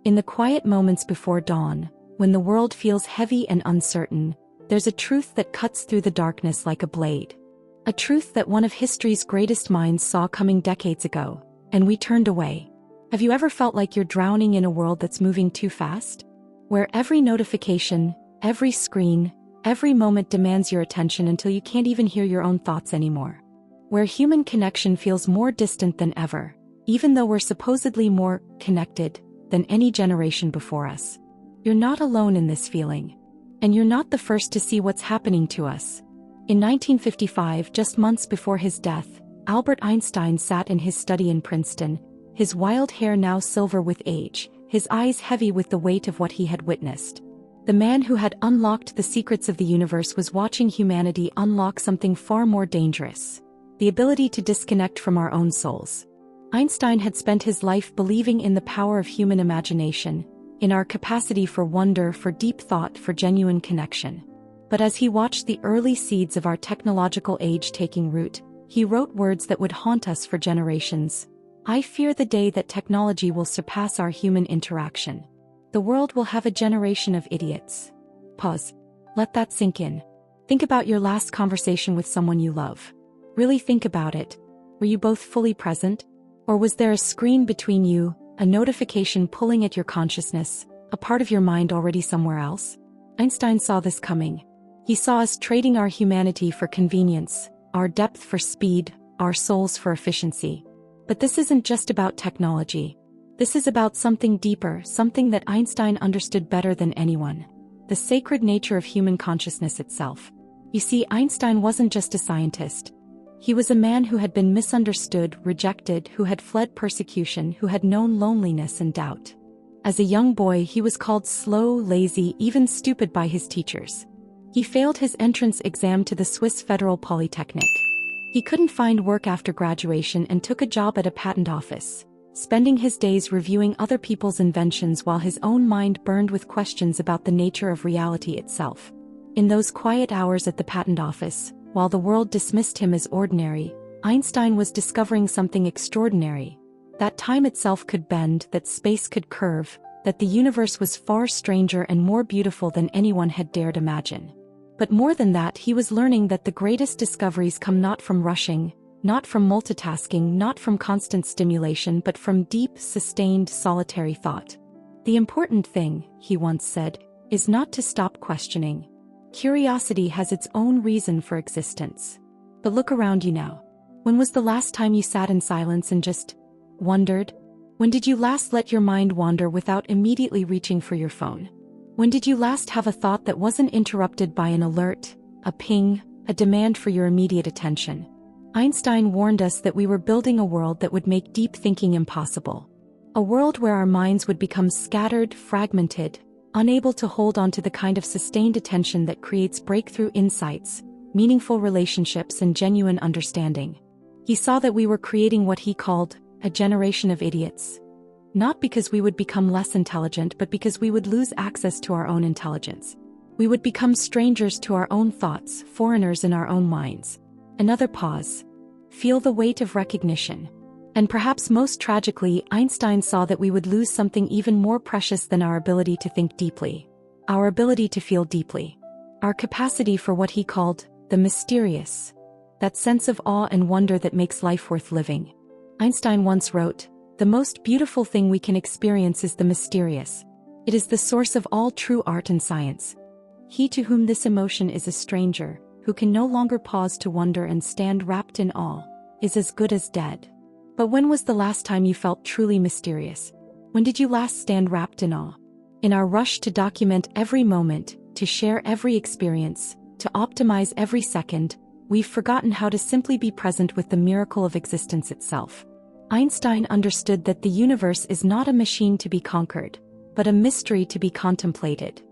In the quiet moments before dawn, when the world feels heavy and uncertain, there's a truth that cuts through the darkness like a blade. A truth that one of history's greatest minds saw coming decades ago, and we turned away. Have you ever felt like you're drowning in a world that's moving too fast? Where every notification, every screen, every moment demands your attention until you can't even hear your own thoughts anymore. Where human connection feels more distant than ever, even though we're supposedly more connected than any generation before us. You're not alone in this feeling. And you're not the first to see what's happening to us. In 1955, just months before his death, Albert Einstein sat in his study in Princeton, his wild hair now silver with age, his eyes heavy with the weight of what he had witnessed. The man who had unlocked the secrets of the universe was watching humanity unlock something far more dangerous: the ability to disconnect from our own souls. Einstein had spent his life believing in the power of human imagination, in our capacity for wonder, for deep thought, for genuine connection. But as he watched the early seeds of our technological age taking root, he wrote words that would haunt us for generations. "I fear the day that technology will surpass our human interaction. The world will have a generation of idiots." Pause. Let that sink in. Think about your last conversation with someone you love. Really think about it. Were you both fully present? Or was there a screen between you, a notification pulling at your consciousness, a part of your mind already somewhere else? Einstein saw this coming. He saw us trading our humanity for convenience, our depth for speed, our souls for efficiency. But this isn't just about technology. This is about something deeper, something that Einstein understood better than anyone: the sacred nature of human consciousness itself. You see, Einstein wasn't just a scientist. He was a man who had been misunderstood, rejected, who had fled persecution, who had known loneliness and doubt. As a young boy, he was called slow, lazy, even stupid by his teachers. He failed his entrance exam to the Swiss Federal Polytechnic. He couldn't find work after graduation and took a job at a patent office, spending his days reviewing other people's inventions while his own mind burned with questions about the nature of reality itself. In those quiet hours at the patent office, while the world dismissed him as ordinary, Einstein was discovering something extraordinary: that time itself could bend, that space could curve, that the universe was far stranger and more beautiful than anyone had dared imagine. But more than that, he was learning that the greatest discoveries come not from rushing, not from multitasking, not from constant stimulation, but from deep, sustained, solitary thought. "The important thing," he once said, "is not to stop questioning. Curiosity has its own reason for existence." But look around you now. When was the last time you sat in silence and just wondered? When did you last let your mind wander without immediately reaching for your phone? When did you last have a thought that wasn't interrupted by an alert, a ping, a demand for your immediate attention? Einstein warned us that we were building a world that would make deep thinking impossible. A world where our minds would become scattered, fragmented, unable to hold on to the kind of sustained attention that creates breakthrough insights, meaningful relationships, and genuine understanding. He saw that we were creating what he called a generation of idiots. Not because we would become less intelligent, but because we would lose access to our own intelligence. We would become strangers to our own thoughts, foreigners in our own minds. Another pause. Feel the weight of recognition. And perhaps most tragically, Einstein saw that we would lose something even more precious than our ability to think deeply. Our ability to feel deeply. Our capacity for what he called the mysterious. That sense of awe and wonder that makes life worth living. Einstein once wrote, "The most beautiful thing we can experience is the mysterious. It is the source of all true art and science. He to whom this emotion is a stranger, who can no longer pause to wonder and stand wrapped in awe, is as good as dead." But when was the last time you felt truly mysterious? When did you last stand wrapped in awe? In our rush to document every moment, to share every experience, to optimize every second, we've forgotten how to simply be present with the miracle of existence itself. Einstein understood that the universe is not a machine to be conquered, but a mystery to be contemplated.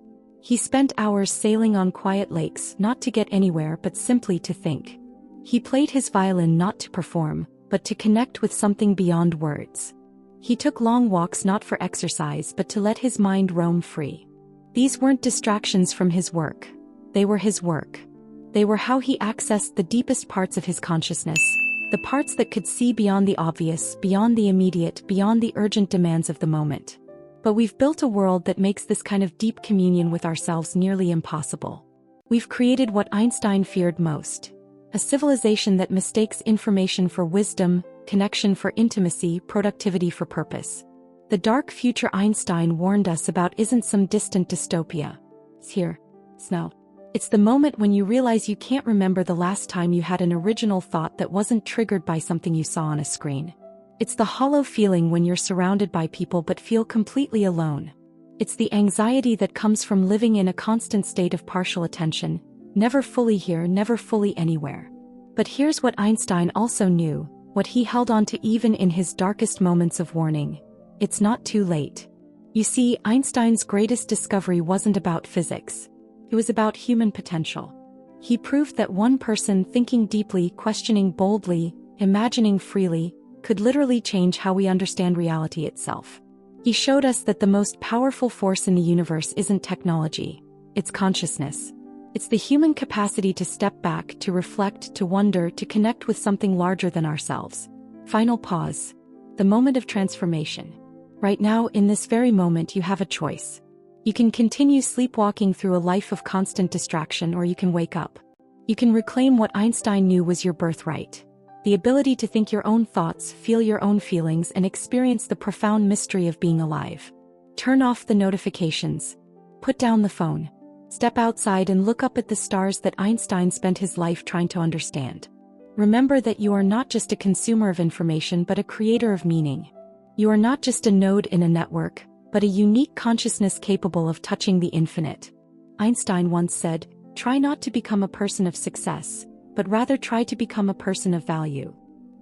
He spent hours sailing on quiet lakes, not to get anywhere but simply to think. He played his violin not to perform, but to connect with something beyond words. He took long walks not for exercise but to let his mind roam free. These weren't distractions from his work. They were his work. They were how he accessed the deepest parts of his consciousness, the parts that could see beyond the obvious, beyond the immediate, beyond the urgent demands of the moment. But we've built a world that makes this kind of deep communion with ourselves nearly impossible. We've created what Einstein feared most: a civilization that mistakes information for wisdom, connection for intimacy, productivity for purpose. The dark future Einstein warned us about isn't some distant dystopia. It's here. It's now. It's the moment when you realize you can't remember the last time you had an original thought that wasn't triggered by something you saw on a screen. It's the hollow feeling when you're surrounded by people but feel completely alone. It's the anxiety that comes from living in a constant state of partial attention, never fully here, never fully anywhere. But here's what Einstein also knew, what he held on to even in his darkest moments of warning: it's not too late. You see, Einstein's greatest discovery wasn't about physics. It was about human potential. He proved that one person thinking deeply, questioning boldly, imagining freely, could literally change how we understand reality itself. He showed us that the most powerful force in the universe isn't technology, it's consciousness. It's the human capacity to step back, to reflect, to wonder, to connect with something larger than ourselves. Final pause. The moment of transformation. Right now, in this very moment, you have a choice. You can continue sleepwalking through a life of constant distraction, or you can wake up. You can reclaim what Einstein knew was your birthright: the ability to think your own thoughts, feel your own feelings, and experience the profound mystery of being alive. Turn off the notifications. Put down the phone. Step outside and look up at the stars that Einstein spent his life trying to understand. Remember that you are not just a consumer of information but a creator of meaning. You are not just a node in a network, but a unique consciousness capable of touching the infinite. Einstein once said, "Try not to become a person of success, but rather try to become a person of value."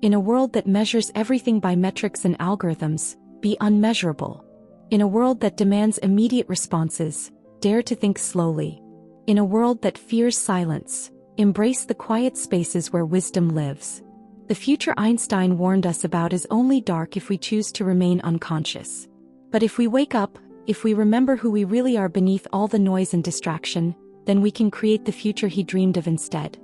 In a world that measures everything by metrics and algorithms, be unmeasurable. In a world that demands immediate responses, dare to think slowly. In a world that fears silence, embrace the quiet spaces where wisdom lives. The future Einstein warned us about is only dark if we choose to remain unconscious. But if we wake up, if we remember who we really are beneath all the noise and distraction, then we can create the future he dreamed of instead.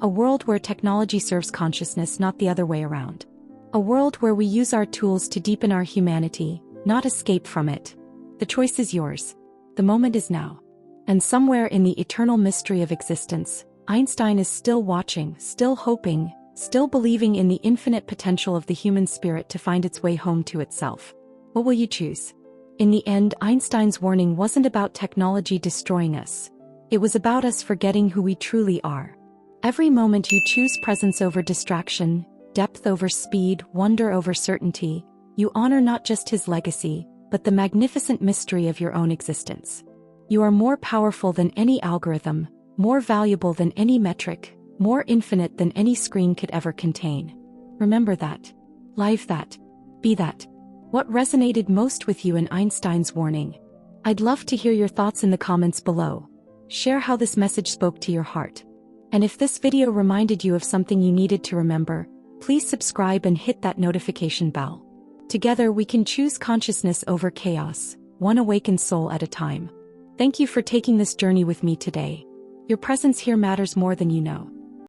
A world where technology serves consciousness, not the other way around. A world where we use our tools to deepen our humanity, not escape from it. The choice is yours. The moment is now. And somewhere in the eternal mystery of existence, Einstein is still watching, still hoping, still believing in the infinite potential of the human spirit to find its way home to itself. What will you choose? In the end, Einstein's warning wasn't about technology destroying us. It was about us forgetting who we truly are. Every moment you choose presence over distraction, depth over speed, wonder over certainty, you honor not just his legacy, but the magnificent mystery of your own existence. You are more powerful than any algorithm, more valuable than any metric, more infinite than any screen could ever contain. Remember that. Live that. Be that. What resonated most with you in Einstein's warning? I'd love to hear your thoughts in the comments below. Share how this message spoke to your heart. And if this video reminded you of something you needed to remember, please subscribe and hit that notification bell. Together we can choose consciousness over chaos, one awakened soul at a time. Thank you for taking this journey with me today. Your presence here matters more than you know.